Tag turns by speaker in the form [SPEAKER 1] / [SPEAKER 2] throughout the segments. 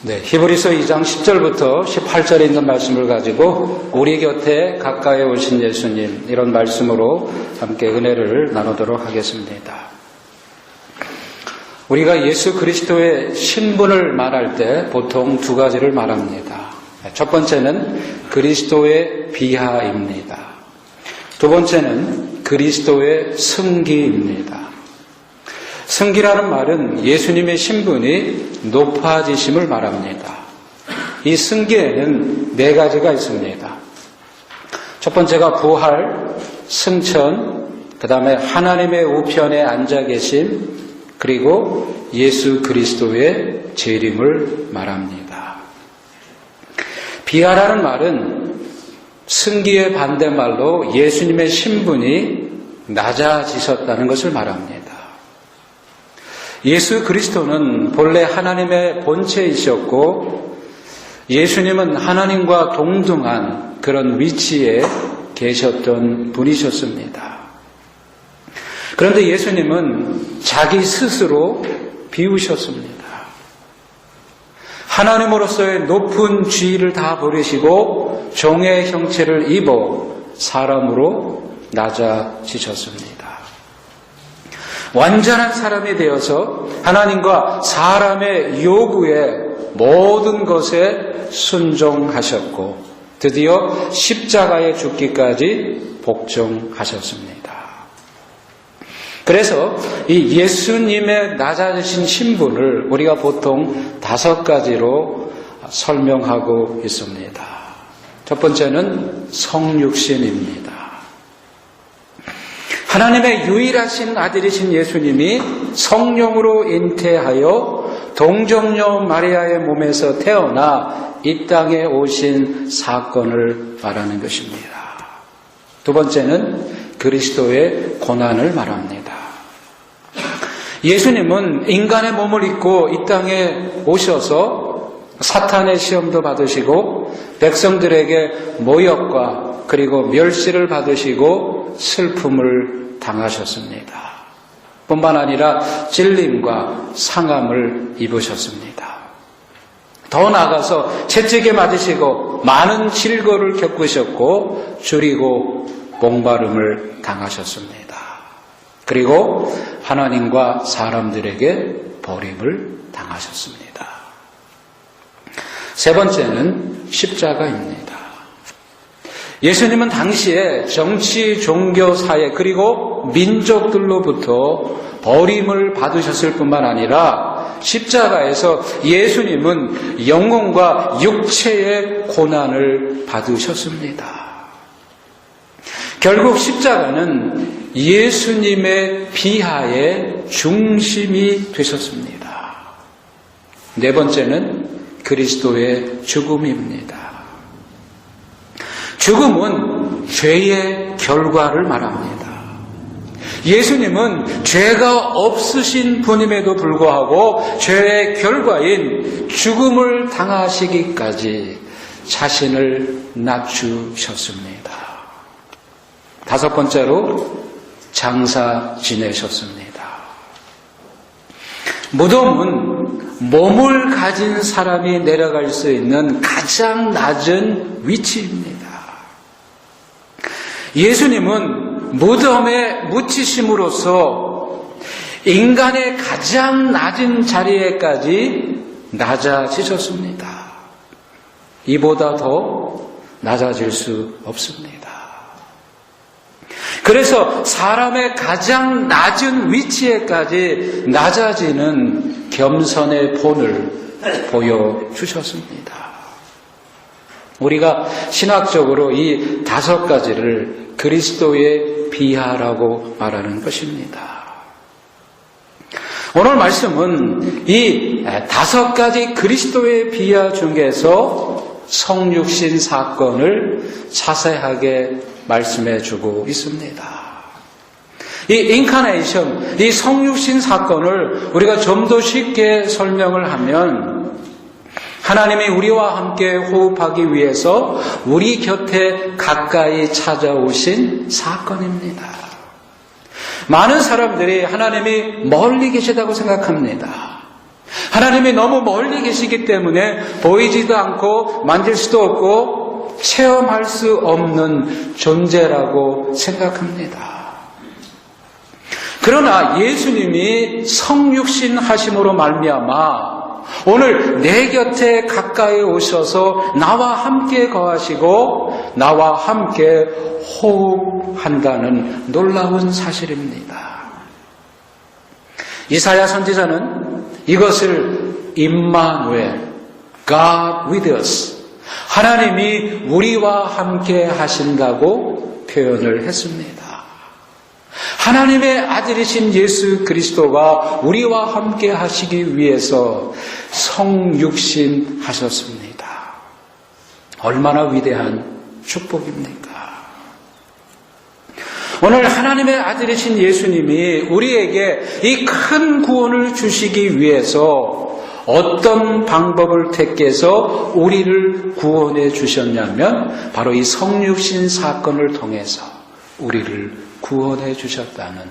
[SPEAKER 1] 히브리서 2장 10절부터 18절에 있는 말씀을 가지고 우리 곁에 가까이 오신 예수님, 이런 말씀으로 함께 은혜를 나누도록 하겠습니다. 우리가 예수 그리스도의 신분을 말할 때 보통 두 가지를 말합니다. 첫 번째는 그리스도의 비하입니다. 두 번째는 그리스도의 승기입니다. 승기라는 말은 예수님의 신분이 높아지심을 말합니다. 이 승기에는 네 가지가 있습니다. 첫 번째가 부활, 승천, 그 다음에 하나님의 우편에 앉아 계심, 그리고 예수 그리스도의 재림을 말합니다. 비하라는 말은 승기의 반대말로 예수님의 신분이 낮아지셨다는 것을 말합니다. 예수 그리스도는 본래 하나님의 본체이셨고 예수님은 하나님과 동등한 그런 위치에 계셨던 분이셨습니다. 그런데 예수님은 자기 스스로 비우셨습니다. 하나님으로서의 높은 지위를 다 버리시고 종의 형체를 입어 사람으로 낮아지셨습니다. 완전한 사람이 되어서 하나님과 사람의 요구에 모든 것에 순종하셨고 드디어 십자가에 죽기까지 복종하셨습니다. 그래서 이 예수님의 낮아지신 신분을 우리가 보통 5가지로 설명하고 있습니다. 첫 번째는 성육신입니다. 하나님의 유일하신 아들이신 예수님이 성령으로 잉태하여 동정녀 마리아의 몸에서 태어나 이 땅에 오신 사건을 말하는 것입니다. 두 번째는 그리스도의 고난을 말합니다. 예수님은 인간의 몸을 입고 이 땅에 오셔서 사탄의 시험도 받으시고 백성들에게 모욕과 그리고 멸시를 받으시고 슬픔을 당하셨습니다. 뿐만 아니라 찔림과 상함을 입으셨습니다. 더 나아가서 채찍에 맞으시고 많은 질거를 겪으셨고 줄이고 목마름을 당하셨습니다. 그리고 하나님과 사람들에게 버림을 당하셨습니다. 세 번째는 십자가입니다. 예수님은 당시에 정치, 종교, 사회 그리고 민족들로부터 버림을 받으셨을 뿐만 아니라 십자가에서 예수님은 영혼과 육체의 고난을 받으셨습니다. 결국 십자가는 예수님의 비하의 중심이 되셨습니다. 네 번째는 그리스도의 죽음입니다. 죽음은 죄의 결과를 말합니다. 예수님은 죄가 없으신 분임에도 불구하고 죄의 결과인 죽음을 당하시기까지 자신을 낮추셨습니다. 다섯 번째로 장사 지내셨습니다. 무덤은 몸을 가진 사람이 내려갈 수 있는 가장 낮은 위치입니다. 예수님은 무덤에 묻히심으로써 인간의 가장 낮은 자리에까지 낮아지셨습니다. 이보다 더 낮아질 수 없습니다. 그래서 사람의 가장 낮은 위치에까지 낮아지는 겸손의 본을 보여주셨습니다. 우리가 신학적으로 이 5가지를 그리스도의 비하라고 말하는 것입니다. 오늘 말씀은 이 5가지 그리스도의 비하 중에서 성육신 사건을 자세하게 말씀해 주고 있습니다. 이 인카네이션, 이 성육신 사건을 우리가 좀 더 쉽게 설명을 하면 하나님이 우리와 함께 호흡하기 위해서 우리 곁에 가까이 찾아오신 사건입니다. 많은 사람들이 하나님이 멀리 계시다고 생각합니다. 하나님이 너무 멀리 계시기 때문에 보이지도 않고 만질 수도 없고 체험할 수 없는 존재라고 생각합니다. 그러나 예수님이 성육신 하심으로 말미암아 오늘 내 곁에 가까이 오셔서 나와 함께 거하시고 나와 함께 호흡한다는 놀라운 사실입니다. 이사야 선지자는 이것을 임마누엘, God with us, 하나님이 우리와 함께 하신다고 표현을 했습니다. 하나님의 아들이신 예수 그리스도가 우리와 함께 하시기 위해서 성육신 하셨습니다. 얼마나 위대한 축복입니까? 오늘 하나님의 아들이신 예수님이 우리에게 이 큰 구원을 주시기 위해서 어떤 방법을 택해서 우리를 구원해 주셨냐면 바로 이 성육신 사건을 통해서 우리를 구원해 주셨다는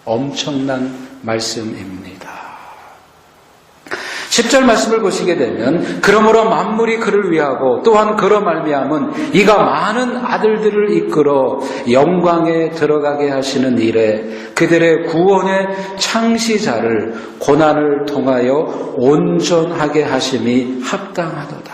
[SPEAKER 1] 엄청난 말씀입니다. 10절 말씀을 보시게 되면 그러므로 만물이 그를 위하고 또한 그로 말미암은 이가 많은 아들들을 이끌어 영광에 들어가게 하시는 일에 그들의 구원의 창시자를 고난을 통하여 온전하게 하심이 합당하도다.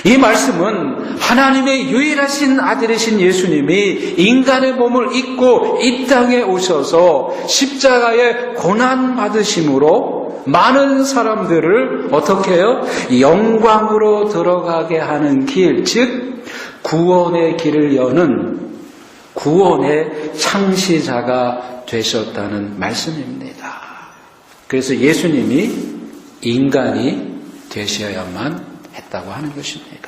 [SPEAKER 1] 이 말씀은 하나님의 유일하신 아들이신 예수님이 인간의 몸을 입고 이 땅에 오셔서 십자가의 고난 받으심으로 많은 사람들을 어떻게 해요? 영광으로 들어가게 하는 길, 즉 구원의 길을 여는 구원의 창시자가 되셨다는 말씀입니다. 그래서 예수님이 인간이 되셔야만 했다고 하는 것입니다.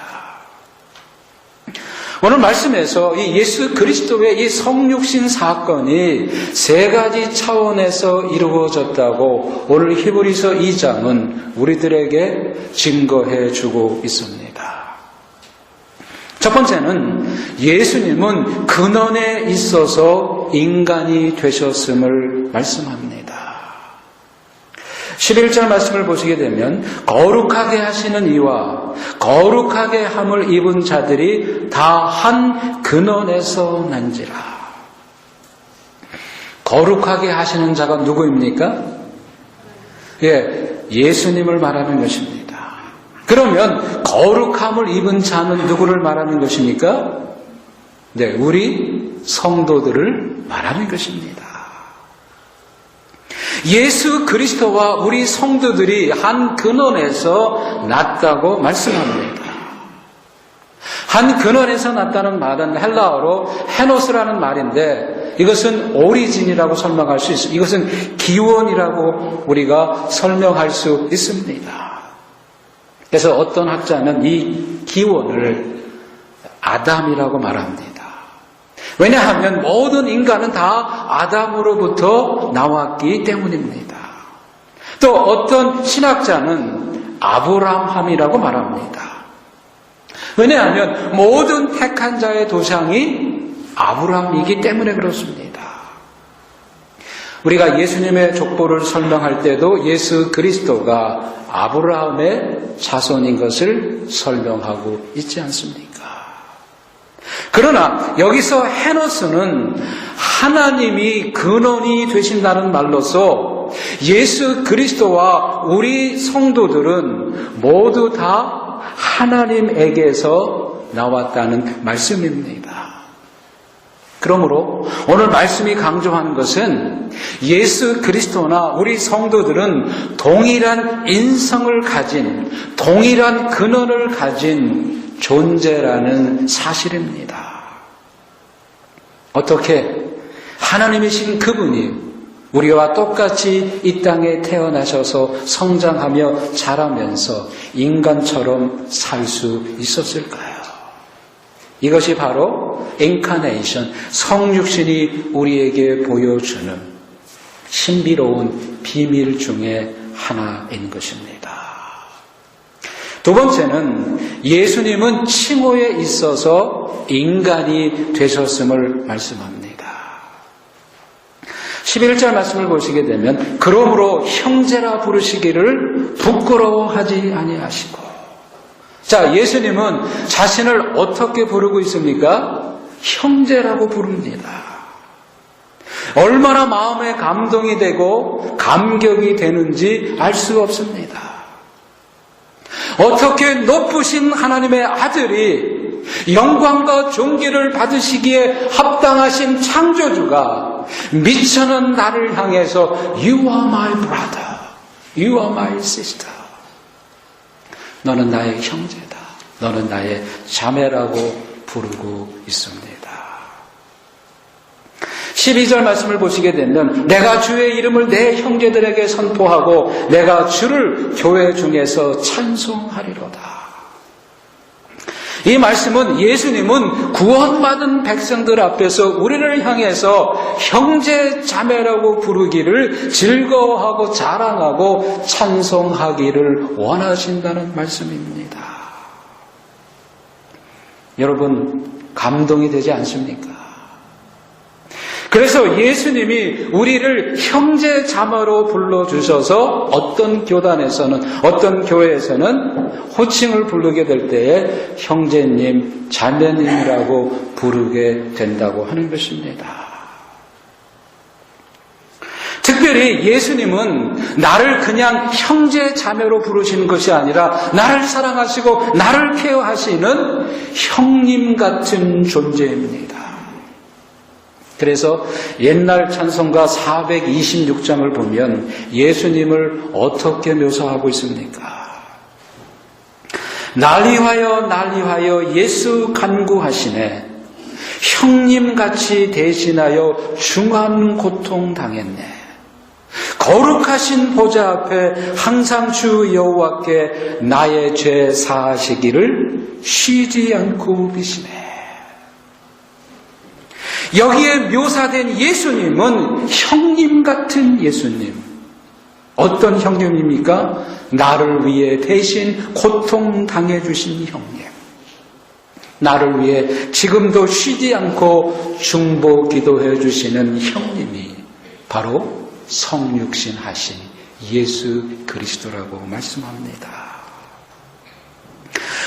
[SPEAKER 1] 오늘 말씀에서 이 예수 그리스도의 이 성육신 사건이 세 가지 차원에서 이루어졌다고 오늘 히브리서 2장은 우리들에게 증거해 주고 있습니다. 첫 번째는 예수님은 근원에 있어서 인간이 되셨음을 말씀합니다. 11절 말씀을 보시게 되면 거룩하게 하시는 이와 거룩하게 함을 입은 자들이 다 한 근원에서 난지라. 거룩하게 하시는 자가 누구입니까? 예수님을 말하는 것입니다. 그러면 거룩함을 입은 자는 누구를 말하는 것입니까? 우리 성도들을 말하는 것입니다. 예수 그리스도와 우리 성도들이 한 근원에서 났다고 말씀합니다. 한 근원에서 났다는 말은 헬라어로 헤노스라는 말인데 이것은 오리진이라고 설명할 수 있습니다. 이것은 기원이라고 우리가 설명할 수 있습니다. 그래서 어떤 학자는 이 기원을 아담이라고 말합니다. 왜냐하면 모든 인간은 다 아담으로부터 나왔기 때문입니다. 또 어떤 신학자는 아브라함이라고 말합니다. 왜냐하면 모든 택한 자의 도상이 아브라함이기 때문에 그렇습니다. 우리가 예수님의 족보를 설명할 때도 예수 그리스도가 아브라함의 자손인 것을 설명하고 있지 않습니까? 그러나 여기서 헤노스는 하나님이 근원이 되신다는 말로서 예수 그리스도와 우리 성도들은 모두 다 하나님에게서 나왔다는 말씀입니다. 그러므로 오늘 말씀이 강조하는 것은 예수 그리스도나 우리 성도들은 동일한 인성을 가진, 동일한 근원을 가진 존재라는 사실입니다. 어떻게 하나님이신 그분이 우리와 똑같이 이 땅에 태어나셔서 성장하며 자라면서 인간처럼 살 수 있었을까요? 이것이 바로 인카네이션, 성육신이 우리에게 보여주는 신비로운 비밀 중에 하나인 것입니다. 두 번째는 예수님은 칭호에 있어서 인간이 되셨음을 말씀합니다. 11절 말씀을 보시게 되면 그러므로 형제라 부르시기를 부끄러워하지 아니하시고. 자, 예수님은 자신을 어떻게 부르고 있습니까? 형제라고 부릅니다. 얼마나 마음에 감동이 되고 감격이 되는지 알 수가 없습니다. 어떻게 높으신 하나님의 아들이 영광과 존귀를 받으시기에 합당하신 창조주가 미천한 나를 향해서 You are my brother, You are my sister. 너는 나의 형제다, 너는 나의 자매라고 부르고 있습니다. 12절 말씀을 보시게 되면 내가 주의 이름을 내 형제들에게 선포하고 내가 주를 교회 중에서 찬송하리로다. 이 말씀은 예수님은 구원받은 백성들 앞에서 우리를 향해서 형제 자매라고 부르기를 즐거워하고 자랑하고 찬송하기를 원하신다는 말씀입니다. 여러분, 감동이 되지 않습니까? 그래서 예수님이 우리를 형제 자매로 불러주셔서 어떤 교단에서는, 어떤 교회에서는 호칭을 부르게 될 때에 형제님, 자매님이라고 부르게 된다고 하는 것입니다. 특별히 예수님은 나를 그냥 형제 자매로 부르시는 것이 아니라 나를 사랑하시고 나를 케어하시는 형님 같은 존재입니다. 그래서 옛날 찬송가 426장을 보면 예수님을 어떻게 묘사하고 있습니까? 난리하여 난리하여 예수 간구하시네. 형님같이 대신하여 중한 고통 당했네. 거룩하신 보좌 앞에 항상 주 여호와께 나의 죄 사하시기를 쉬지 않고 계시네. 여기에 묘사된 예수님은 형님 같은 예수님. 어떤 형님입니까? 나를 위해 대신 고통 당해주신 형님. 나를 위해 지금도 쉬지 않고 중보 기도해 주시는 형님이 바로 성육신 하신 예수 그리스도라고 말씀합니다.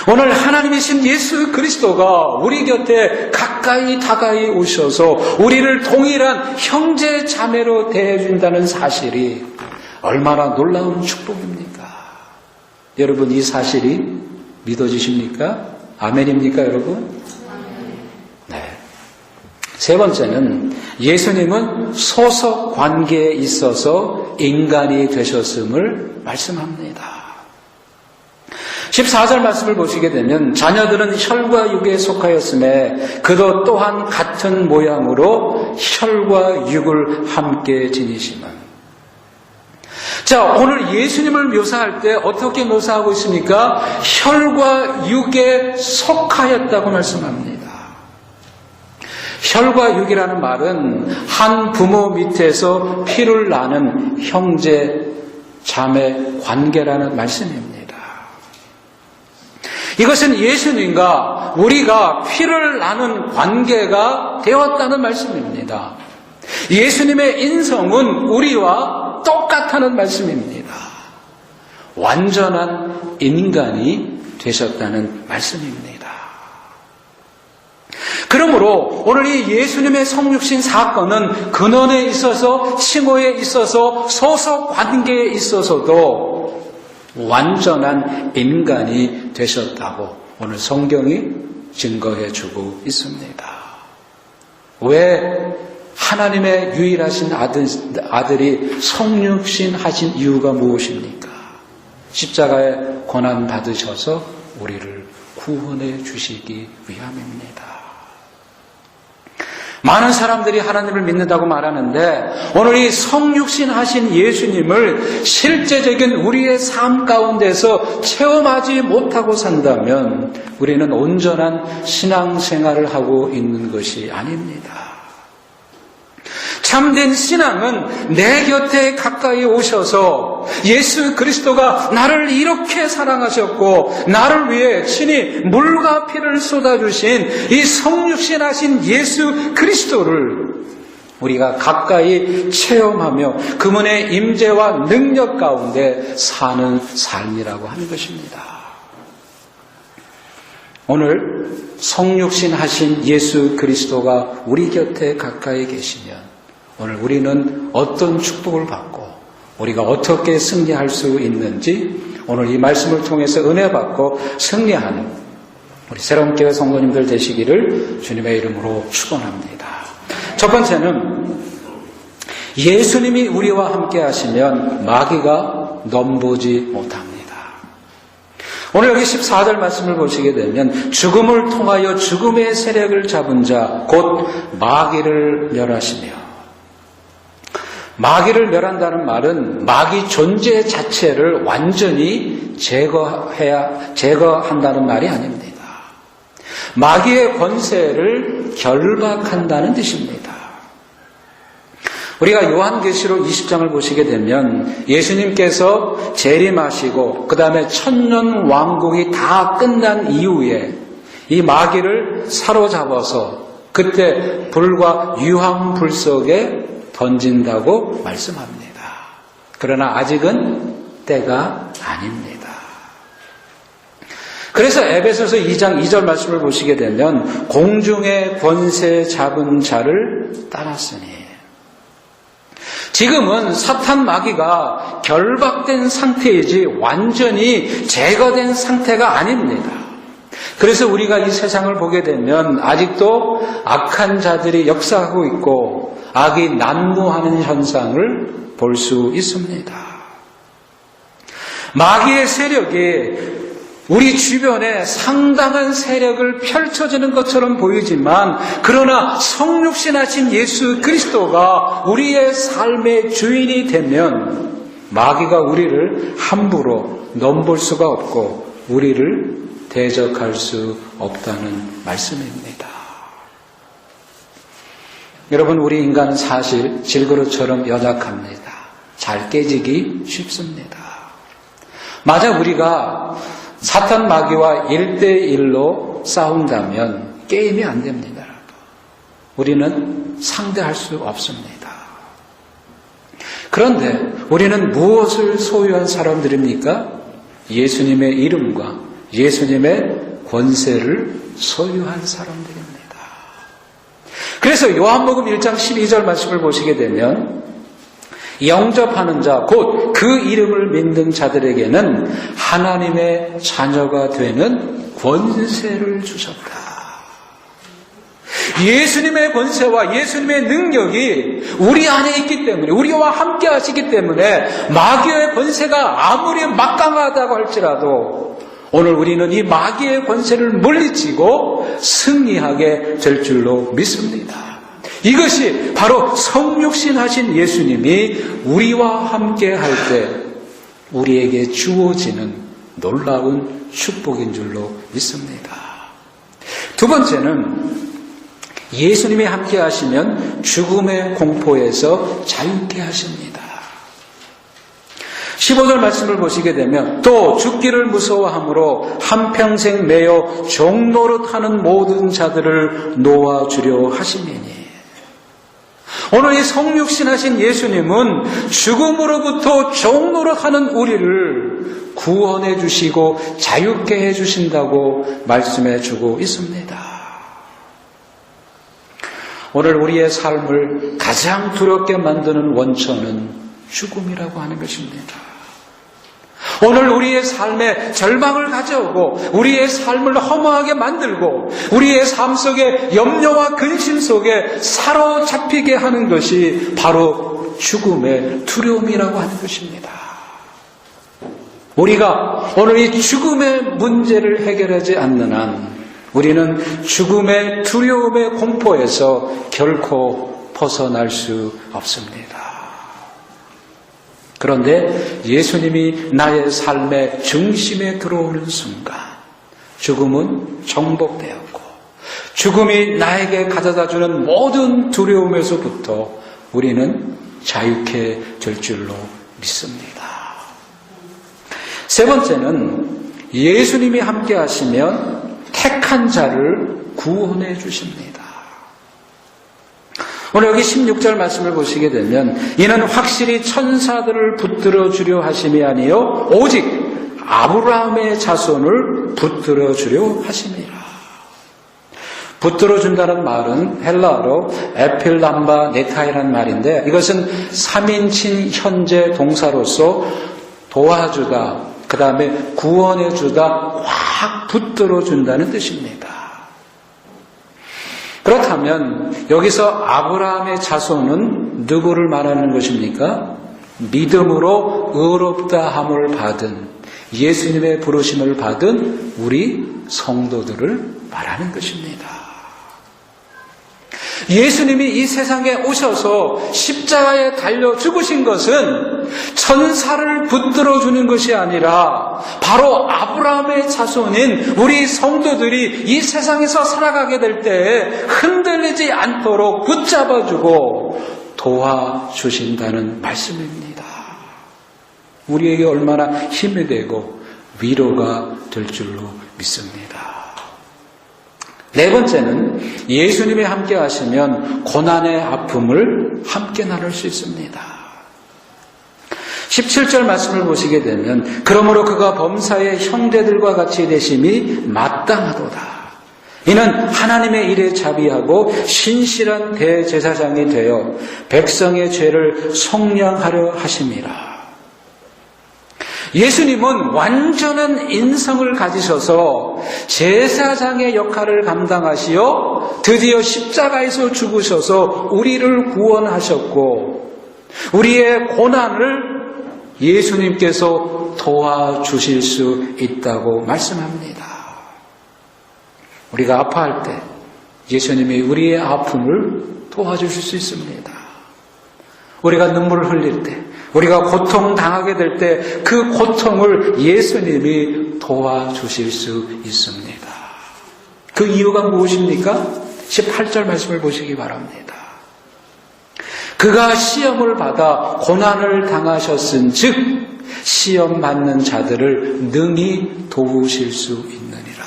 [SPEAKER 1] 오늘 하나님이신 예수 그리스도가 우리 곁에 가까이 다가이 오셔서 우리를 동일한 형제 자매로 대해준다는 사실이 얼마나 놀라운 축복입니까? 여러분, 이 사실이 믿어지십니까? 아멘입니까, 여러분? 네. 세 번째는 예수님은 소속 관계에 있어서 인간이 되셨음을 말씀합니다. 14절 말씀을 보시게 되면 자녀들은 혈과 육에 속하였음에 그도 또한 같은 모양으로 혈과 육을 함께 지니시면. 자, 오늘 예수님을 묘사할 때 어떻게 묘사하고 있습니까? 혈과 육에 속하였다고 말씀합니다. 혈과 육이라는 말은 한 부모 밑에서 피를 나는 형제 자매 관계라는 말씀입니다. 이것은 예수님과 우리가 피를 나눈 관계가 되었다는 말씀입니다. 예수님의 인성은 우리와 똑같다는 말씀입니다. 완전한 인간이 되셨다는 말씀입니다. 그러므로 오늘 이 예수님의 성육신 사건은 근원에 있어서, 칭호에 있어서, 소속 관계에 있어서도 완전한 인간이 되셨다고 오늘 성경이 증거해 주고 있습니다. 왜 하나님의 유일하신 아들이 성육신 하신 이유가 무엇입니까? 십자가에 고난 받으셔서 우리를 구원해 주시기 위함입니다. 많은 사람들이 하나님을 믿는다고 말하는데 오늘 이 성육신 하신 예수님을 실제적인 우리의 삶 가운데서 체험하지 못하고 산다면 우리는 온전한 신앙생활을 하고 있는 것이 아닙니다. 참된 신앙은 내 곁에 가까이 오셔서 예수 그리스도가 나를 이렇게 사랑하셨고 나를 위해 친히 물과 피를 쏟아주신 이 성육신하신 예수 그리스도를 우리가 가까이 체험하며 그분의 임재와 능력 가운데 사는 삶이라고 하는 것입니다. 오늘 성육신 하신 예수 그리스도가 우리 곁에 가까이 계시면 오늘 우리는 어떤 축복을 받고 우리가 어떻게 승리할 수 있는지 오늘 이 말씀을 통해서 은혜 받고 승리하는 우리 새롬교회 성도님들 되시기를 주님의 이름으로 축원합니다. 첫 번째는 예수님이 우리와 함께 하시면 마귀가 넘보지 못합니다. 오늘 여기 14절 말씀을 보시게 되면 죽음을 통하여 죽음의 세력을 잡은 자 곧 마귀를 멸하시며, 마귀를 멸한다는 말은 마귀 존재 자체를 완전히 제거한다는 말이 아닙니다. 마귀의 권세를 결박한다는 뜻입니다. 우리가 요한계시록 20장을 보시게 되면 예수님께서 재림하시고 그 다음에 천년 왕국이 다 끝난 이후에 이 마귀를 사로잡아서 그때 불과 유황불 속에 던진다고 말씀합니다. 그러나 아직은 때가 아닙니다. 그래서 에베소서 2장 2절 말씀을 보시게 되면 공중의 권세 잡은 자를 따랐으니, 지금은 사탄 마귀가 결박된 상태이지 완전히 제거된 상태가 아닙니다. 그래서 우리가 이 세상을 보게 되면 아직도 악한 자들이 역사하고 있고 악이 난무하는 현상을 볼 수 있습니다. 마귀의 세력이 우리 주변에 상당한 세력을 펼쳐지는 것처럼 보이지만, 그러나 성육신하신 예수 그리스도가 우리의 삶의 주인이 되면 마귀가 우리를 함부로 넘볼 수가 없고 우리를 대적할 수 없다는 말씀입니다. 여러분, 우리 인간은 사실 질그릇처럼 연약합니다. 잘 깨지기 쉽습니다. 만약 우리가 사탄 마귀와 1대1로 싸운다면 게임이 안 됩니다. 우리는 상대할 수 없습니다. 그런데 우리는 무엇을 소유한 사람들입니까? 예수님의 이름과 예수님의 권세를 소유한 사람들입니다. 그래서 요한복음 1장 12절 말씀을 보시게 되면 영접하는 자, 곧 그 이름을 믿는 자들에게는 하나님의 자녀가 되는 권세를 주셨다. 예수님의 권세와 예수님의 능력이 우리 안에 있기 때문에, 우리와 함께 하시기 때문에 마귀의 권세가 아무리 막강하다고 할지라도 오늘 우리는 이 마귀의 권세를 물리치고 승리하게 될 줄로 믿습니다. 이것이 바로 성육신하신 예수님이 우리와 함께 할 때 우리에게 주어지는 놀라운 축복인 줄로 믿습니다. 두 번째는 예수님이 함께 하시면 죽음의 공포에서 자유케 하십니다. 15절 말씀을 보시게 되면 또 죽기를 무서워함으로 한평생 매여 종노릇하는 모든 자들을 놓아주려 하심이니, 오늘 이 성육신하신 예수님은 죽음으로부터 종노릇하는 우리를 구원해 주시고 자유케 해 주신다고 말씀해 주고 있습니다. 오늘 우리의 삶을 가장 두렵게 만드는 원천은 죽음이라고 하는 것입니다. 오늘 우리의 삶에 절망을 가져오고 우리의 삶을 허무하게 만들고 우리의 삶 속에 염려와 근심 속에 사로잡히게 하는 것이 바로 죽음의 두려움이라고 하는 것입니다. 우리가 오늘 이 죽음의 문제를 해결하지 않는 한 우리는 죽음의 두려움의 공포에서 결코 벗어날 수 없습니다. 그런데 예수님이 나의 삶의 중심에 들어오는 순간 죽음은 정복되었고 죽음이 나에게 가져다주는 모든 두려움에서부터 우리는 자유케 될 줄로 믿습니다. 세 번째는 예수님이 함께 하시면 택한 자를 구원해 주십니다. 오늘 여기 16절 말씀을 보시게 되면 이는 확실히 천사들을 붙들어 주려 하심이 아니요 오직 아브라함의 자손을 붙들어 주려 하심이라. 붙들어 준다는 말은 헬라어로 에필람바 네타이라는 말인데 이것은 3인칭 현재 동사로서 도와주다, 그 다음에 구원해주다, 확 붙들어 준다는 뜻입니다. 그렇다면 여기서 아브라함의 자손은 누구를 말하는 것입니까? 믿음으로 의롭다함을 받은, 예수님의 부르심을 받은 우리 성도들을 말하는 것입니다. 예수님이 이 세상에 오셔서 십자가에 달려 죽으신 것은 천사를 붙들어 주는 것이 아니라 바로 아브라함의 자손인 우리 성도들이 이 세상에서 살아가게 될 때 흔들리지 않도록 붙잡아주고 도와주신다는 말씀입니다. 우리에게 얼마나 힘이 되고 위로가 될 줄로 믿습니다. 네 번째는 예수님이 함께 하시면 고난의 아픔을 함께 나눌 수 있습니다. 17절 말씀을 보시게 되면 그러므로 그가 범사의 형제들과 같이 되심이 마땅하도다. 이는 하나님의 일에 자비하고 신실한 대제사장이 되어 백성의 죄를 속량하려 하심이라. 예수님은 완전한 인성을 가지셔서 제사장의 역할을 감당하시어 드디어 십자가에서 죽으셔서 우리를 구원하셨고 우리의 고난을 예수님께서 도와주실 수 있다고 말씀합니다. 우리가 아파할 때 예수님이 우리의 아픔을 도와주실 수 있습니다. 우리가 눈물을 흘릴 때, 우리가 고통당하게 될 때 그 고통을 예수님이 도와주실 수 있습니다. 그 이유가 무엇입니까? 18절 말씀을 보시기 바랍니다. 그가 시험을 받아 고난을 당하셨은 즉 시험 받는 자들을 능히 도우실 수 있느니라.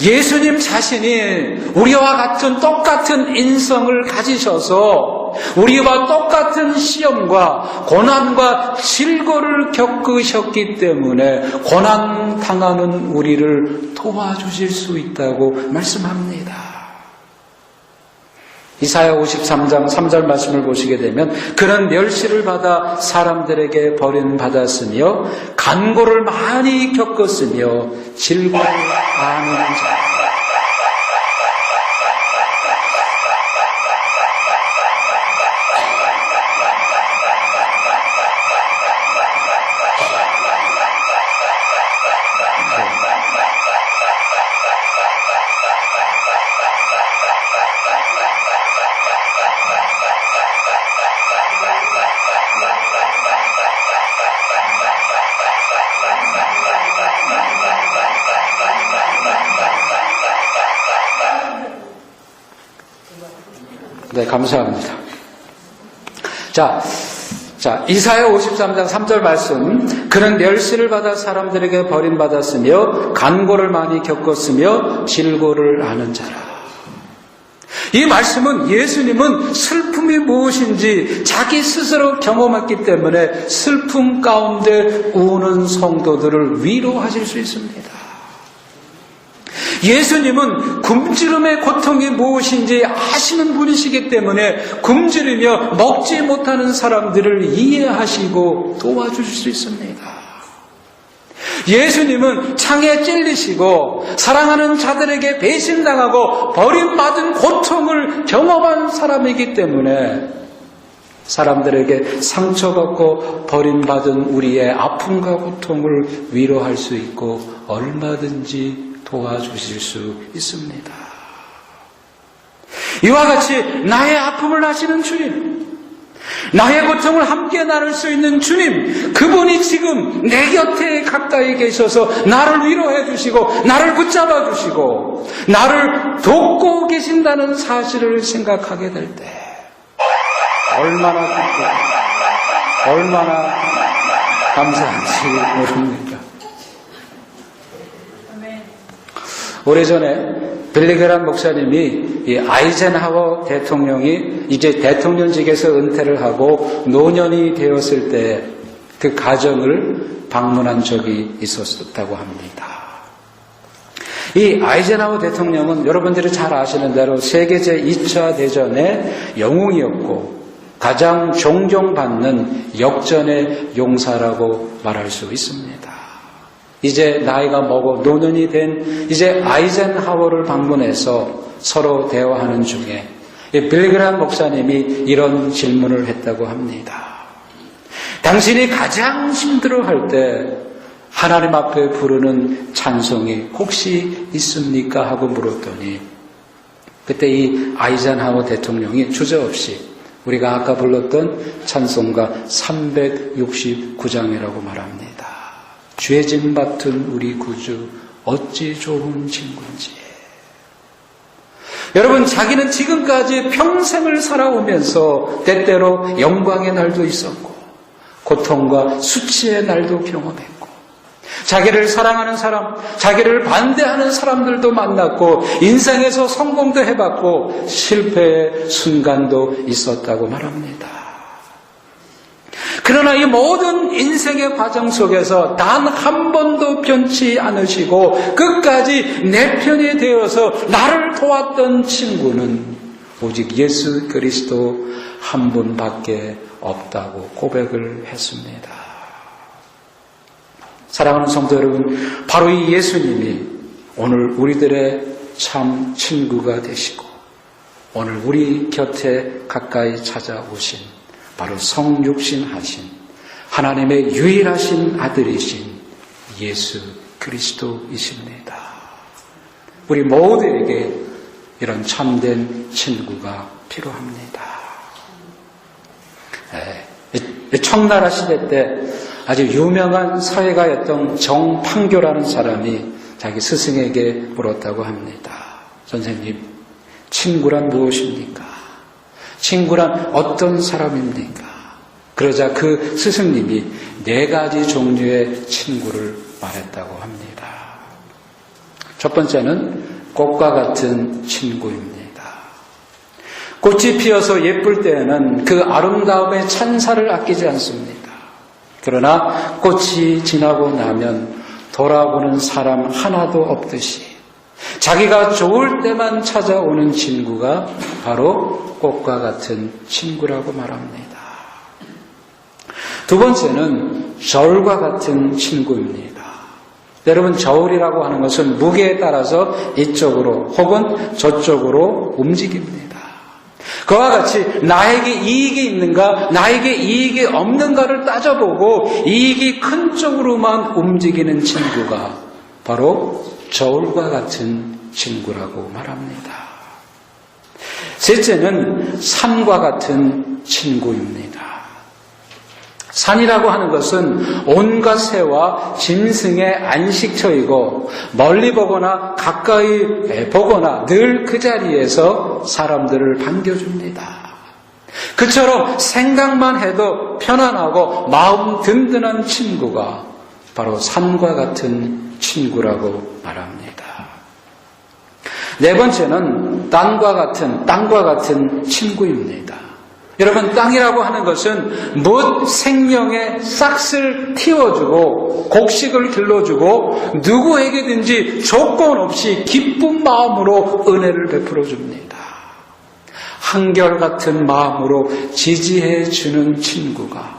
[SPEAKER 1] 예수님 자신이 우리와 같은 똑같은 인성을 가지셔서 우리와 똑같은 시험과 고난과 질고를 겪으셨기 때문에 고난 당하는 우리를 도와주실 수 있다고 말씀합니다. 이사야 53장 3절 말씀을 보시게 되면 그는 멸시를 받아 사람들에게 버림받았으며 간고를 많이 겪었으며 질고를 아는 자. 네, 감사합니다. 자, 이사야 53장 3절 말씀. 그는 멸시를 받아 사람들에게 버림받았으며 간고를 많이 겪었으며 질고를 아는 자라. 이 말씀은 예수님은 슬픔이 무엇인지 자기 스스로 경험했기 때문에 슬픔 가운데 우는 성도들을 위로하실 수 있습니다. 예수님은 굶주림의 고통이 무엇인지 아시는 분이시기 때문에 굶주리며 먹지 못하는 사람들을 이해하시고 도와주실 수 있습니다. 예수님은 창에 찔리시고 사랑하는 자들에게 배신당하고 버림받은 고통을 경험한 사람이기 때문에 사람들에게 상처받고 버림받은 우리의 아픔과 고통을 위로할 수 있고 얼마든지 도와주실 수 있습니다. 이와 같이 나의 아픔을 아시는 주님, 나의 고통을 함께 나눌 수 있는 주님, 그분이 지금 내 곁에 가까이 계셔서 나를 위로해 주시고 나를 붙잡아 주시고 나를 돕고 계신다는 사실을 생각하게 될 때 얼마나 기쁘고 얼마나 감사한지 모릅니다. 오래전에 빌리그람 목사님이 이 아이젠하워 대통령이 이제 대통령직에서 은퇴를 하고 노년이 되었을 때 그 가정을 방문한 적이 있었다고 합니다. 이 아이젠하워 대통령은 여러분들이 잘 아시는 대로 세계 제2차 대전의 영웅이었고 가장 존경받는 역전의 용사라고 말할 수 있습니다. 이제 나이가 먹어 노년이 된 이제 아이젠하워를 방문해서 서로 대화하는 중에 빌리그람 목사님이 이런 질문을 했다고 합니다. 당신이 가장 힘들어할 때 하나님 앞에 부르는 찬송이 혹시 있습니까? 하고 물었더니 그때 이 아이젠하워 대통령이 주저없이 우리가 아까 불렀던 찬송가 369장이라고 말합니다. 죄짐 맡은 우리 구주 어찌 좋은 친구인지. 여러분, 자기는 지금까지 평생을 살아오면서 때때로 영광의 날도 있었고 고통과 수치의 날도 경험했고 자기를 사랑하는 사람, 자기를 반대하는 사람들도 만났고 인생에서 성공도 해봤고 실패의 순간도 있었다고 말합니다. 그러나 이 모든 인생의 과정 속에서 단 한 번도 변치 않으시고 끝까지 내 편이 되어서 나를 도왔던 친구는 오직 예수 그리스도 한 분밖에 없다고 고백을 했습니다. 사랑하는 성도 여러분, 바로 이 예수님이 오늘 우리들의 참 친구가 되시고 오늘 우리 곁에 가까이 찾아오신 바로 성육신하신 하나님의 유일하신 아들이신 예수 그리스도이십니다. 우리 모두에게 이런 참된 친구가 필요합니다. 청나라 시대 때 아주 유명한 사회가였던 정판교라는 사람이 자기 스승에게 물었다고 합니다. 선생님, 친구란 무엇입니까? 친구란 어떤 사람입니까? 그러자 그 스승님이 4가지 종류의 친구를 말했다고 합니다. 첫 번째는 꽃과 같은 친구입니다. 꽃이 피어서 예쁠 때에는 그 아름다움의 찬사를 아끼지 않습니다. 그러나 꽃이 지나고 나면 돌아보는 사람 하나도 없듯이 자기가 좋을 때만 찾아오는 친구가 바로 꽃과 같은 친구라고 말합니다. 두 번째는 저울과 같은 친구입니다. 여러분, 저울이라고 하는 것은 무게에 따라서 이쪽으로 혹은 저쪽으로 움직입니다. 그와 같이 나에게 이익이 있는가, 나에게 이익이 없는가를 따져보고 이익이 큰 쪽으로만 움직이는 친구가 바로 저울과 같은 친구라고 말합니다. 셋째는 산과 같은 친구입니다. 산이라고 하는 것은 온갖 새와 짐승의 안식처이고 멀리 보거나 가까이 보거나 늘 그 자리에서 사람들을 반겨줍니다. 그처럼 생각만 해도 편안하고 마음 든든한 친구가 바로 산과 같은 친구라고 말합니다. 네 번째는 땅과 같은 친구입니다. 여러분, 땅이라고 하는 것은 못 생명의 싹을 틔워주고 곡식을 길러주고 누구에게든지 조건 없이 기쁜 마음으로 은혜를 베풀어줍니다. 한결같은 마음으로 지지해주는 친구가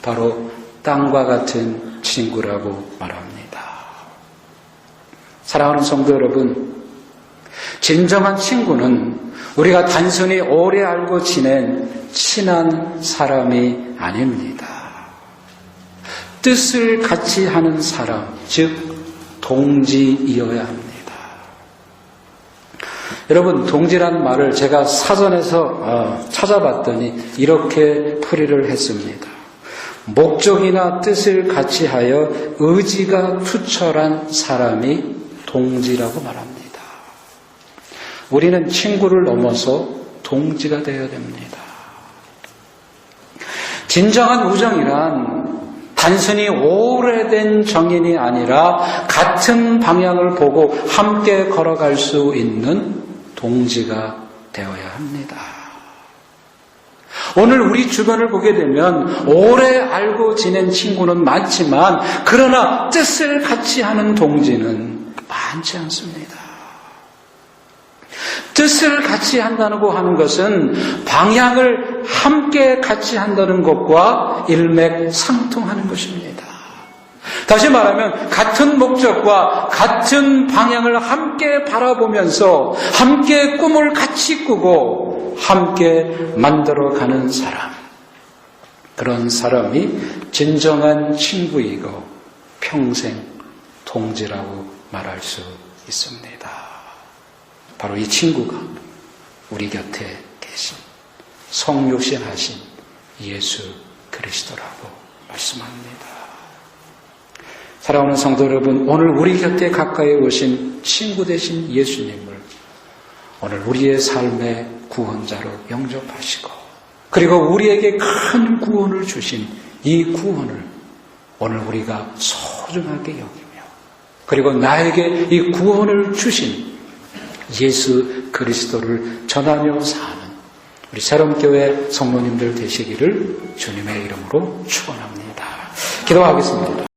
[SPEAKER 1] 바로 땅과 같은 친구라고 말합니다. 사랑하는 성도 여러분, 진정한 친구는 우리가 단순히 오래 알고 지낸 친한 사람이 아닙니다. 뜻을 같이 하는 사람, 즉 동지이어야 합니다. 여러분, 동지란 말을 제가 사전에서 찾아봤더니 이렇게 풀이를 했습니다. 목적이나 뜻을 같이 하여 의지가 투철한 사람이 동지라고 말합니다. 우리는 친구를 넘어서 동지가 되어야 됩니다. 진정한 우정이란 단순히 오래된 정인이 아니라 같은 방향을 보고 함께 걸어갈 수 있는 동지가 되어야 합니다. 오늘 우리 주변을 보게 되면 오래 알고 지낸 친구는 많지만 그러나 뜻을 같이 하는 동지는 많지 않습니다. 뜻을 같이 한다고 하는 것은 방향을 함께 같이 한다는 것과 일맥상통하는 것입니다. 다시 말하면 같은 목적과 같은 방향을 함께 바라보면서 함께 꿈을 같이 꾸고 함께 만들어가는 사람, 그런 사람이 진정한 친구이고 평생 동지라고 말할 수 있습니다. 바로 이 친구가 우리 곁에 계신 성육신하신 예수 그리스도라고 말씀합니다. 사랑하는 성도 여러분, 오늘 우리 곁에 가까이 오신 친구 되신 예수님을 오늘 우리의 삶의 구원자로 영접하시고 그리고 우리에게 큰 구원을 주신 이 구원을 오늘 우리가 소중하게 여기며 그리고 나에게 이 구원을 주신 예수 그리스도를 전하며 사는 우리 새롬교회 성도님들 되시기를 주님의 이름으로 축원합니다. 기도하겠습니다.